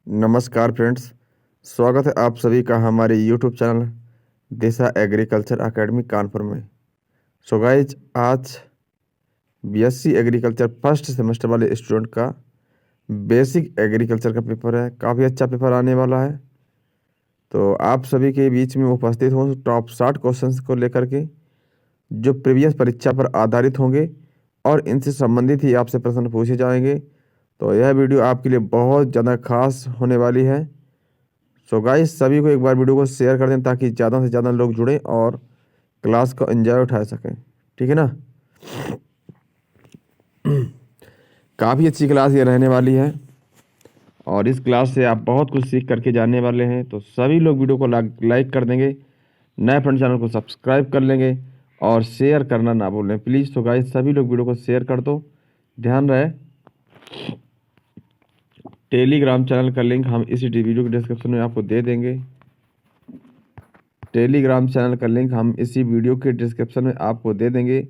नमस्कार फ्रेंड्स, स्वागत है आप सभी का हमारे यूट्यूब चैनल दिशा एग्रीकल्चर एकेडमी कानपुर में। सो गाइज, आज बीएससी एग्रीकल्चर फर्स्ट सेमेस्टर वाले स्टूडेंट का बेसिक एग्रीकल्चर का पेपर है। काफ़ी अच्छा पेपर आने वाला है, तो आप सभी के बीच में उपस्थित हों टॉप 60 क्वेश्चंस को लेकर के, जो प्रीवियस परीक्षा पर आधारित होंगे और इनसे संबंधित ही आपसे प्रश्न पूछे जाएंगे। तो यह वीडियो आपके लिए बहुत ज़्यादा खास होने वाली है। सो गाइस, सभी को एक बार वीडियो को शेयर कर दें ताकि ज़्यादा से ज़्यादा लोग जुड़ें और क्लास को एंजॉय उठा सकें। ठीक है ना। काफ़ी अच्छी क्लास ये रहने वाली है और इस क्लास से आप बहुत कुछ सीख करके जाने वाले हैं। तो सभी लोग वीडियो को लाइक कर देंगे, नए फ्रेंड चैनल को सब्सक्राइब कर लेंगे और शेयर करना ना भूलें प्लीज़। तो गाइस, सभी लोग वीडियो को शेयर कर दो। ध्यान रहे, टेलीग्राम चैनल का लिंक हम इसी वीडियो के डिस्क्रिप्शन में आपको दे देंगे। टेलीग्राम चैनल का लिंक हम इसी वीडियो के डिस्क्रिप्शन में आपको दे देंगे।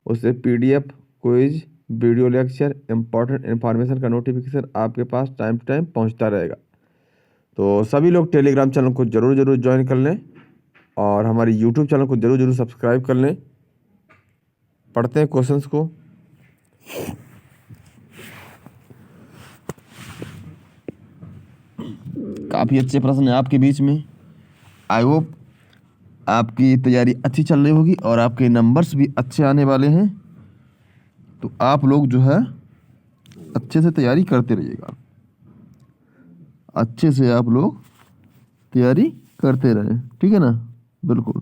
उससे PDF, quiz, video lecture, important information का नोटिफिकेशन आपके पास टाइम टू टाइम पहुंचता रहेगा। तो सभी लोग टेलीग्राम चैनल को ज़रूर ज्वाइन कर लें और हमारे यूट्यूब चैनल को ज़रूर सब्सक्राइब कर लें। पढ़ते हैं क्वेश्चंस को। काफ़ी अच्छे प्रश्न हैं आपके बीच में। आई होप आपकी तैयारी अच्छी चल रही होगी और आपके नंबर्स भी अच्छे आने वाले हैं। तो आप लोग जो है अच्छे से तैयारी करते रहिएगा, अच्छे से आप लोग तैयारी करते रहें। ठीक है ना, बिल्कुल।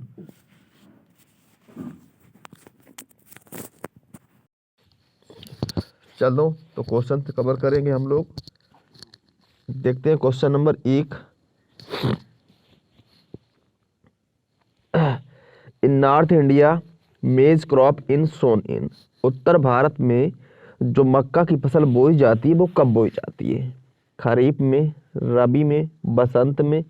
चलो, तो क्वेश्चन कवर करेंगे हम लोग। देखते हैं क्वेश्चन नंबर 1। इन नॉर्थ इंडिया मेज क्रॉप इन सोन इन। उत्तर भारत में जो मक्का की फसल बोई जाती है वो कब बोई जाती है? खरीफ में, रबी में, बसंत में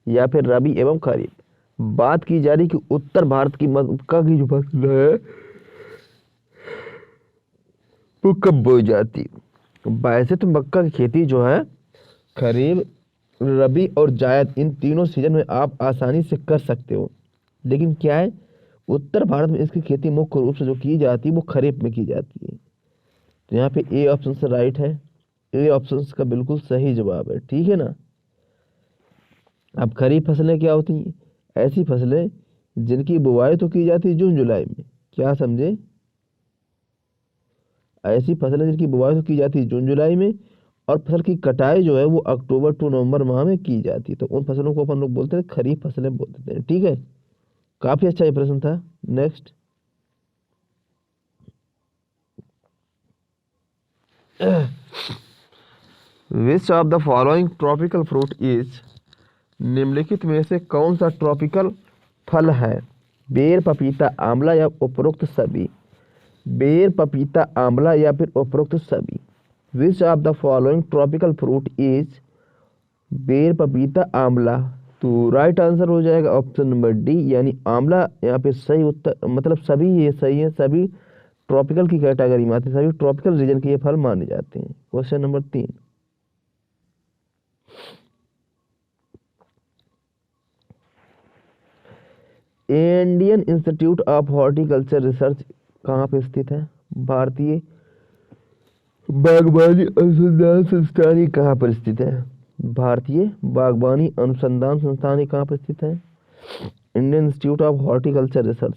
या फिर रबी एवं खरीफ? बात की जा रही कि उत्तर भारत की मक्का की जो फसल है वो कब बोई जाती है। वैसे तो मक्का की खेती जो है खरीफ, रबी और जायद इन तीनों सीजन में आप आसानी से कर सकते हो, लेकिन क्या है, उत्तर भारत में इसकी खेती मुख्य रूप से जो की जाती है वो खरीफ में की जाती है। तो यहाँ पे ए ऑप्शन से राइट है, ए ऑप्शन का बिल्कुल सही जवाब है। ठीक है ना। अब खरीफ फसलें क्या होती हैं? ऐसी फसलें जिनकी बुवाई तो की जाती है जून जुलाई में। क्या समझे? ऐसी फसलें जिनकी बुवाई तो की जाती है जून जुलाई में और फसल की कटाई जो है वो अक्टूबर टू नवंबर माह में की जाती है। तो उन फसलों को अपन लोग बोलते हैं खरीफ फसलें बोल देते हैं। ठीक है, काफी अच्छा ये प्रश्न था। Next, which of the following tropical fruit is, निम्नलिखित में से कौन सा ट्रॉपिकल फल है? बेर, पपीता, आंवला या उपरोक्त सभी? बेर, पपीता, आंवला या फिर उपरोक्त सभी? Which of the following tropical fruit is, बेर, पपीता, आंवला। तो राइट आंसर हो जाएगा ऑप्शन नंबर डी, यानी आंवला यहाँ पे सही उत्तर, मतलब सभी ये सही है। सभी ट्रॉपिकल की कैटेगरी में आते हैं, सभी ट्रॉपिकल रीजन के ये फल माने जाते हैं। Question number 3। Indian institute of horticulture research कहाँ पे स्थित है? भारतीय बागवानी अनुसंधान संस्थान कहाँ पर स्थित है? भारतीय बागवानी अनुसंधान संस्थान कहाँ पर स्थित है? Indian institute of horticulture research.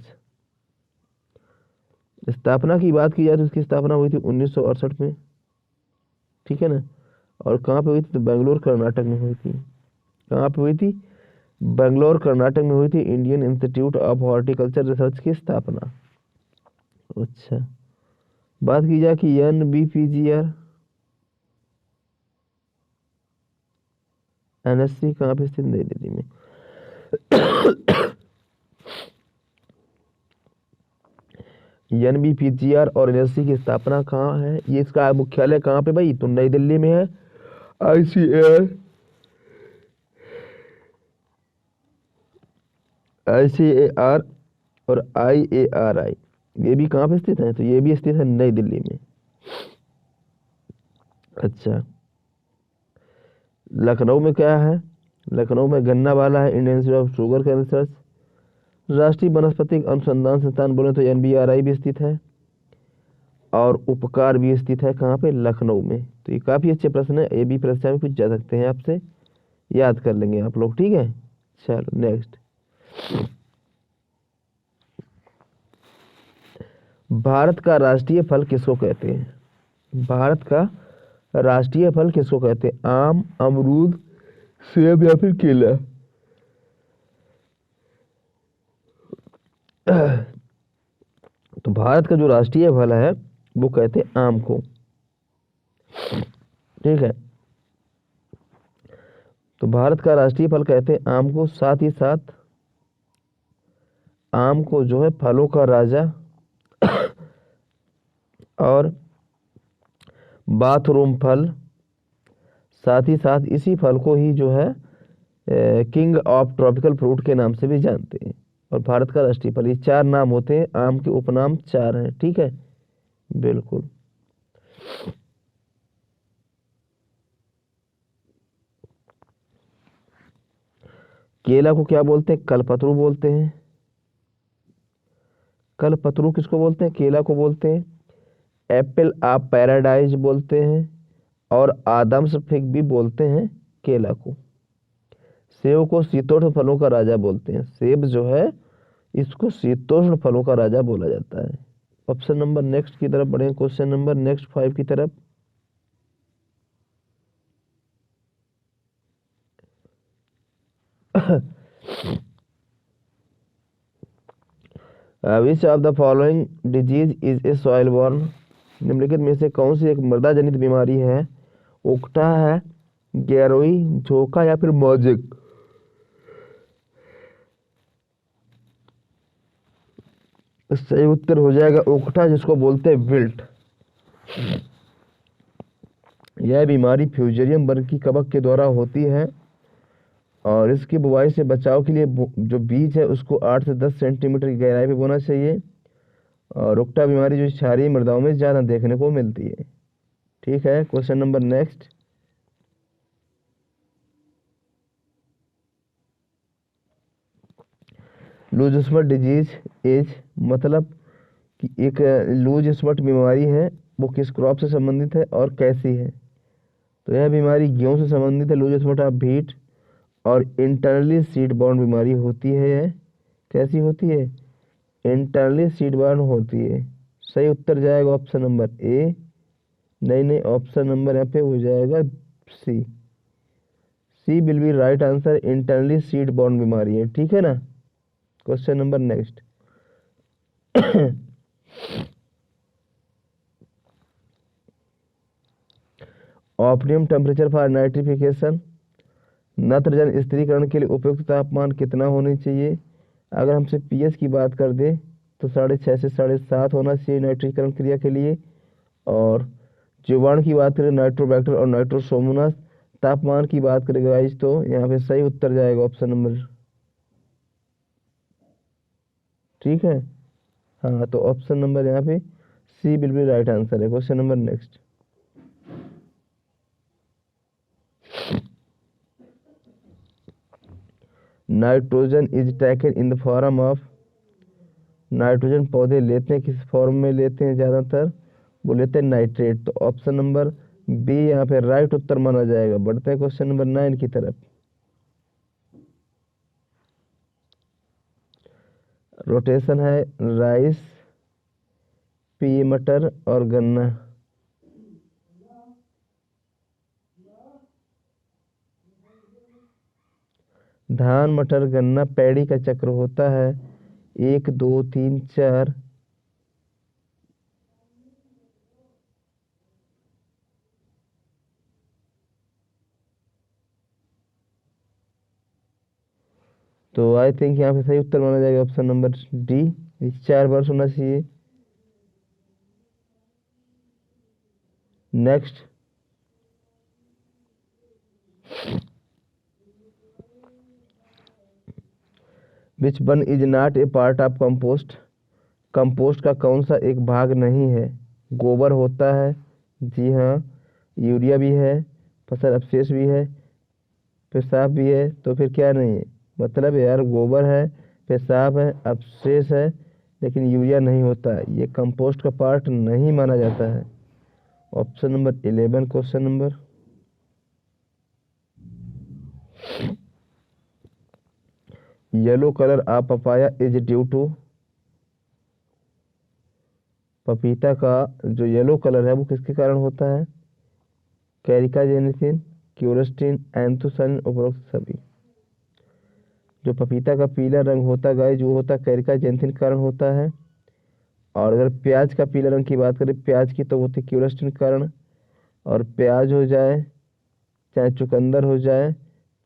स्थापना की बात की जाए तो इसकी स्थापना हुई थी 1968 में। ठीक है ना। और कहाँ पे हुई थी? तो बेंगलोर कर्नाटक में हुई थी। कहाँ पे हुई थी? बेंगलोर कर्नाटक में हुई थी Indian institute of horticulture research की स्थापना। अच्छा, बात की जाए कि NBPGR NSC कहाँ पे स्थित? नई दिल्ली में। NBPGR और NSC की स्थापना कहाँ है? ये इसका मुख्यालय कहाँ पे भाई? तो नई दिल्ली में है। ICAR और IARI ये भी कहाँ पे स्थित है? तो ये भी स्थित है नई दिल्ली में। अच्छा, लखनऊ में क्या है? लखनऊ में गन्ना वाला है, इंडियन इंस्टीट्यूट ऑफ शुगर का रिसर्च। राष्ट्रीय वनस्पतिक अनुसंधान संस्थान बोले तो NBRI भी स्थित है, और उपकार भी स्थित है कहाँ पे? लखनऊ में। तो ये काफ़ी अच्छे प्रश्न है, ये भी परीक्षा में पूछ जा सकते हैं आपसे, याद कर लेंगे आप लोग, ठीक है। चलो नेक्स्ट, भारत का राष्ट्रीय फल किसको कहते हैं? भारत का राष्ट्रीय फल किसको कहते हैं? आम, अमरूद, सेब या फिर केला? तो भारत का जो राष्ट्रीय फल है वो कहते हैं आम को, ठीक है। तो भारत का राष्ट्रीय फल कहते हैं आम को। साथ ही साथ आम को जो है फलों का राजा और बाथरूम फल, साथ ही साथ इसी फल को ही जो है किंग ऑफ ट्रॉपिकल फ्रूट के नाम से भी जानते हैं। और भारत का राष्ट्रीय फल, ये 4 नाम होते हैं, आम के उपनाम 4 हैं, ठीक है, बिल्कुल। केला को क्या बोलते हैं? कल्पतरू बोलते हैं। कल्पतरू किसको बोलते हैं? केला को बोलते हैं। एप्पल ऑफ पैराडाइज बोलते हैं, और आदम्स फिग भी बोलते हैं केला को। सेब को शीतोष्ण फलों का राजा बोलते हैं। सेब जो है इसको शीतोष्ण फलों का राजा बोला जाता है। ऑप्शन नंबर नेक्स्ट की तरफ बढ़े, क्वेश्चन नंबर नेक्स्ट 5 की तरफ। Which of the following disease is a soil born? निम्नलिखित में से कौन सी एक मृदा जनित बीमारी है? उकटा है, गैरोई, झोंका या फिर मोजिक? सही उत्तर हो जाएगा उकटा, जिसको बोलते हैं विल्ट। यह बीमारी फ्यूजेरियम वर्ग की कवक के द्वारा होती है, और इसकी बुवाई से बचाव के लिए जो बीज है उसको 8 से 10 सेंटीमीटर की गहराई पे बोना चाहिए। और उकटा बीमारी जो क्षारीय मृदाओं में ज़्यादा देखने को मिलती है, ठीक है। Question number next, loose spot disease as, मतलब कि एक लूज स्पॉट बीमारी है, वो किस क्रॉप से संबंधित है और कैसी है? तो यह बीमारी गेहूं से संबंधित है, लूज स्पॉट ऑफ व्हीट, और इंटरनली सीड बॉर्न बीमारी होती है। यह कैसी होती है? इंटरनली सीड बॉर्न होती है। सही उत्तर जाएगा ऑप्शन नंबर ए। नहीं, ऑप्शन नंबर यहाँ पे हो जाएगा C. C will be right answer, internally seed borne बीमारी है, ठीक है ना। Question number next, optimum temperature for nitrification, नत्रजन स्थिरीकरण के लिए उपयुक्त तापमान कितना होना चाहिए? अगर हमसे पीएच की बात कर दे तो 6.5 से 7.5 होना चाहिए नाइट्रीकरण क्रिया के लिए। और जीवाणु की बात करें नाइट्रोबैक्टर और नाइट्रोसोमोनास, तापमान की बात करें गाइस तो यहाँ पे सही उत्तर जाएगा ऑप्शन नंबर, ठीक है। हाँ, तो ऑप्शन नंबर यहाँ पे सी विल बी राइट आंसर है। Question number next, nitrogen is taken in the form of, nitrogen पौधे लेते हैं किस फॉर्म में लेते हैं ज़्यादातर? वो लेते हैं नाइट्रेट। तो ऑप्शन नंबर बी यहाँ पे राइट उत्तर माना जाएगा। बढ़ते हैं क्वेश्चन नंबर 9 की तरफ। रोटेशन है राइस, पी मटर और गन्ना। धान, मटर, गन्ना पैडी का चक्र होता है, 1 2 3 4। तो आई थिंक यहाँ पे सही उत्तर माना जाएगा ऑप्शन नंबर डी, 4 वर्ष होना चाहिए। Next, which one is not a part of compost, compost का कौन सा एक भाग नहीं है? गोबर होता है, जी हाँ, यूरिया भी है, फसल अवशेष भी है, पेशाब भी है, तो फिर क्या नहीं है, मतलब यार गोबर है, पेशाब है, अपशेष है, लेकिन यूरिया नहीं होता है, ये कंपोस्ट का पार्ट नहीं माना जाता है। Option number 11 question number. Yellow colour of papaya is due to, पपीता का जो येलो कलर है वो किसके कारण होता है, कैरिकाजेनिसिन, क्यूरस्टिन, एंथोसाइन, उपरोक्त सभी। जो पपीता का पीला रंग होता है गाइस वो होता है कैरिकाजेनिसिन के कारण होता है। और अगर प्याज का पीला रंग की बात करें प्याज की, तो वो होती है क्यूरस्टिन के कारण। और प्याज हो जाए, चाहे चुकंदर हो जाए,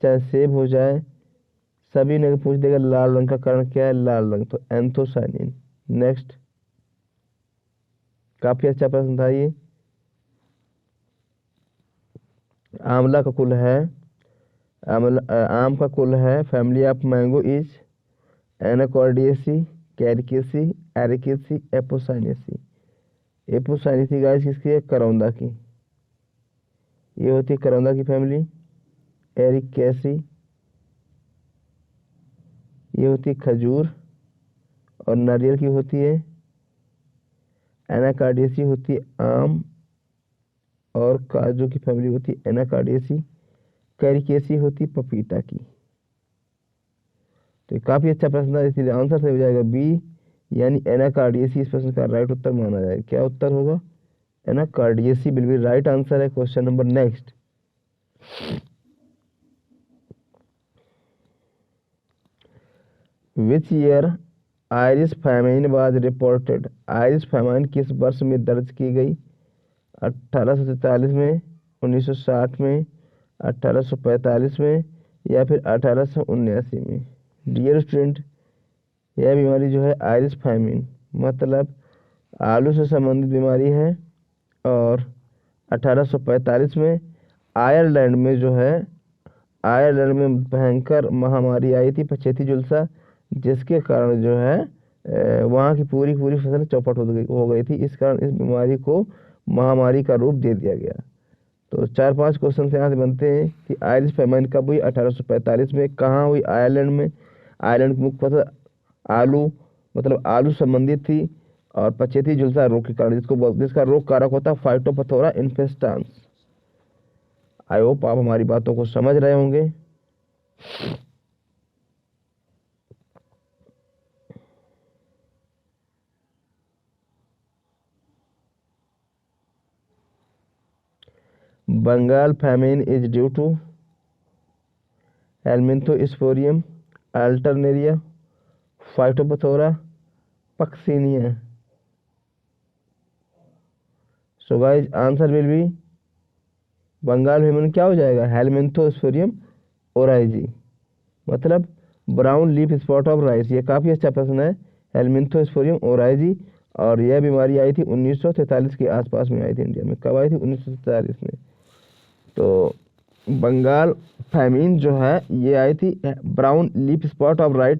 चाहे सेब हो जाए, सभी ने पूछ देगा लाल रंग का कारण क्या है, लाल रंग, तो एंथोसाइनिन। नेक्स्ट, काफी अच्छा प्रश्न था ये। आंवला का कुल है, आम का कुल है, family of mango is anacardiaceae, caricaceae, ericaceae, apocynaceae. Apocynaceae guys किसकी है, करौंदा की। ये होती है करौंदा की फैमिली। एरिकेसी ये होती है खजूर और नारियल की होती है। एनाकार्डियेसी होती है आम और काजू की फैमिली होती है एनाकार्डियेसी। कैरिकेसी होती पपीता की। तो ये काफी अच्छा प्रश्न था, इसलिए आंसर सही हो जाएगा बी, यानी एनाकार्डियेसी इस प्रश्न का राइट उत्तर माना जाएगा। क्या उत्तर होगा, anacardiaceae will be right answer है। Question number next. Which year Irish famine was reported, Irish famine किस वर्ष में दर्ज की गई, 1843 में, 1960 में, 1845 में, या फिर 1879 में। डियर स्टूडेंट, यह बीमारी जो है आयरिश फैमिन मतलब आलू से संबंधित बीमारी है। और 1845 में आयरलैंड में जो है, आयरलैंड में भयंकर महामारी आई थी पछेती जुलसा, जिसके कारण जो है वहाँ की पूरी पूरी फसल चौपट हो गई थी। इस कारण इस बीमारी को महामारी का रूप दे दिया गया। तो 4-5 क्वेश्चन यहाँ से बनते हैं कि आयरिश फैमिन कब हुई, 1845 में, कहाँ हुई, आयरलैंड में। आयरलैंड की मुख्य फसल आलू मतलब आलू संबंधित थी। और पछेती झुलसा रोग के कारण, जिसका रोग कारक होता है फाइटोपथोरा इन्फेस्टांस। आई होप आप हमारी बातों को समझ रहे होंगे। Bengal famine is due to helminthosporium, alternaria, phytophthora, puccinia. So guys answer will be, Bengal famine क्या हो जाएगा, हेलमिंथोस्पोरियम ओराइजी, मतलब brown leaf spot of rice. ये काफी अच्छा प्रश्न है, हेलमिंथोस्पोरियम ओराइजी। और यह बीमारी आई थी 1943 के आसपास में आई थी इंडिया में। कब आई थी, 1943 में। तो बंगाल फैमिन जो है ये आई थी brown leaf spot of rice,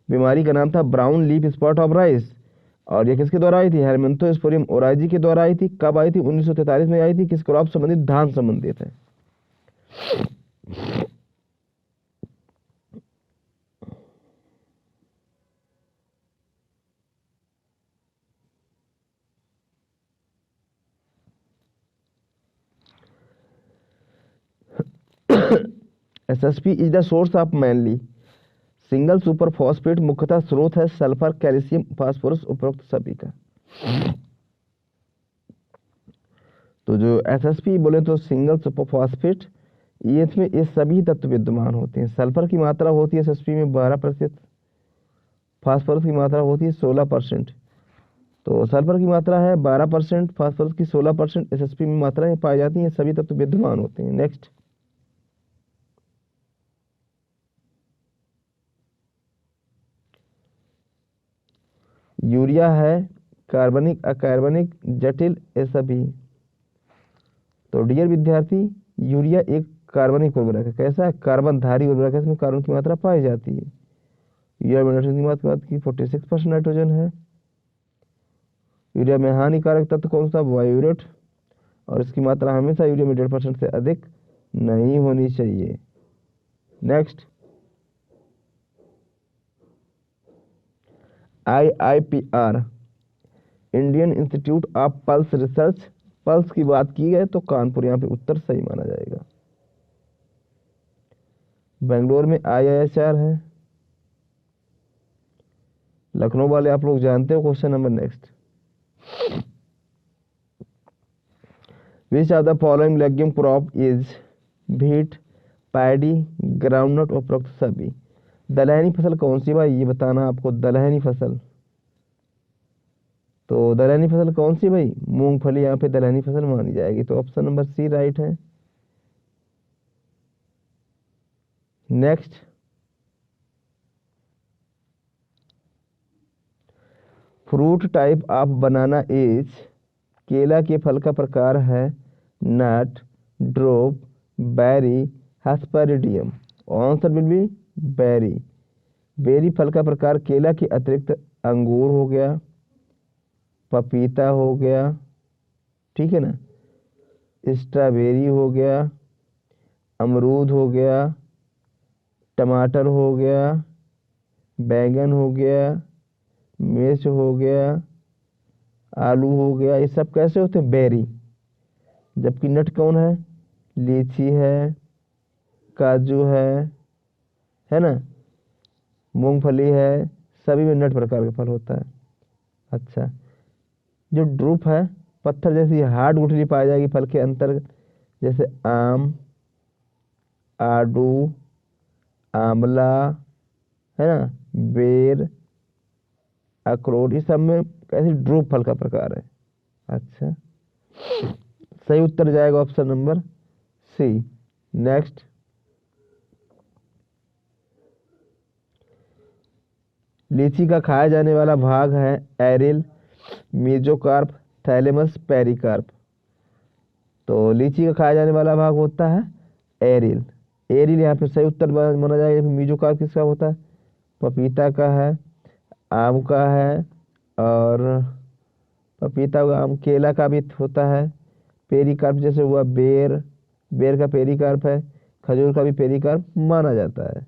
बीमारी का नाम था brown leaf spot of rice. और ये किसके द्वारा आई थी, हेलमिंथोस्पोरियम ओराइजी के द्वारा आई थी। कब आई थी, 1943 में आई थी। किस क्रॉप संबंधित, धान संबंधित है। SSP is the source of mainly single super phosphate, मुख्यतः स्रोत है सल्फर, कैल्शियम, फास्फोरस, उपरोक्त सभी का। तो जो एसएसपी बोले तो सिंगल सुपर फॉस्फेट, ये इसमें ये सभी तत्व विद्यमान होते हैं। सल्फर की मात्रा होती है एसएसपी में 12%, फास्फोरस की मात्रा होती है 16%। तो सल्फर की मात्रा है 12%, फास्फोरस की 16%, एसएसपी में मात्राएं पाई जाती हैं, सभी तत्व विद्यमान होते हैं। नेक्स्ट, यूरिया है कार्बनिक, अकार्बनिक, जटिल, ये सभी। तो डियर विद्यार्थी, यूरिया एक कार्बनिक उर्वरक है। कैसा है, कार्बन धारी उर्वरक है, इसमें कार्बन की मात्रा पाई जाती है। यूरिया में नाइट्रोजन की मात्रा की 46% नाइट्रोजन है। यूरिया में हानिकारक तत्व कौन सा, वायूरेट, और इसकी मात्रा हमेशा यूरिया में 1.5% से अधिक नहीं होनी चाहिए। Next, IIPR, Indian institute of pulse research. Pulse की बात की है तो कानपुर यहाँ पे उत्तर सही माना जाएगा। बेंगलोर में IIHR है। लखनऊ वाले आप लोग जानते हो। Question number next, which of the following legume crop is wheat, paddy, groundnut, उपरोक्त सभी। दलहनी फसल कौन सी भाई, ये बताना आपको। दलहनी फसल, तो दलहनी फसल कौन सी भाई, मूंगफली यहाँ पे दलहनी फसल मानी जाएगी। तो ऑप्शन नंबर सी राइट है। Next, fruit type of banana is, केला के फल का प्रकार है nut, drupe, berry, hesperidium. Answer will be berry. Berry फल का प्रकार केला के अतिरिक्त अंगूर हो गया, पपीता हो गया, ठीक है ना, स्ट्रॉबेरी हो गया, अमरूद हो गया, टमाटर हो गया, बैंगन हो गया, मिर्च हो गया, आलू हो गया। ये सब कैसे होते हैं, बेरी। जबकि नट कौन है, लीची है, काजू है ना, मूंगफली है, सभी में नट प्रकार का फल होता है। अच्छा, जो ड्रूप है, पत्थर जैसी हार्ड गुठली पाई जाएगी फल के अंतर्गत, जैसे आम, आड़ू, आंवला, है ना, बेर, अखरोट, इस सब में कैसी ड्रूप फल का प्रकार है। अच्छा, सही उत्तर जाएगा ऑप्शन नंबर सी। नेक्स्ट, लीची का खाया जाने वाला भाग है एरिल, मेसोकार्प, थैलेमस, पेरिकार्प। तो लीची का खाया जाने वाला भाग होता है एरिल। एरिल यहाँ पे सही उत्तर माना जाएगा। मेसोकार्प किसका होता है, पपीता का है, आम का है, और पपीता का, आम, केला का भी होता है। पेरिकार्प जैसे हुआ बेर, बेर का पेरिकार्प है, खजूर का भी पेरिकार्प माना जाता है।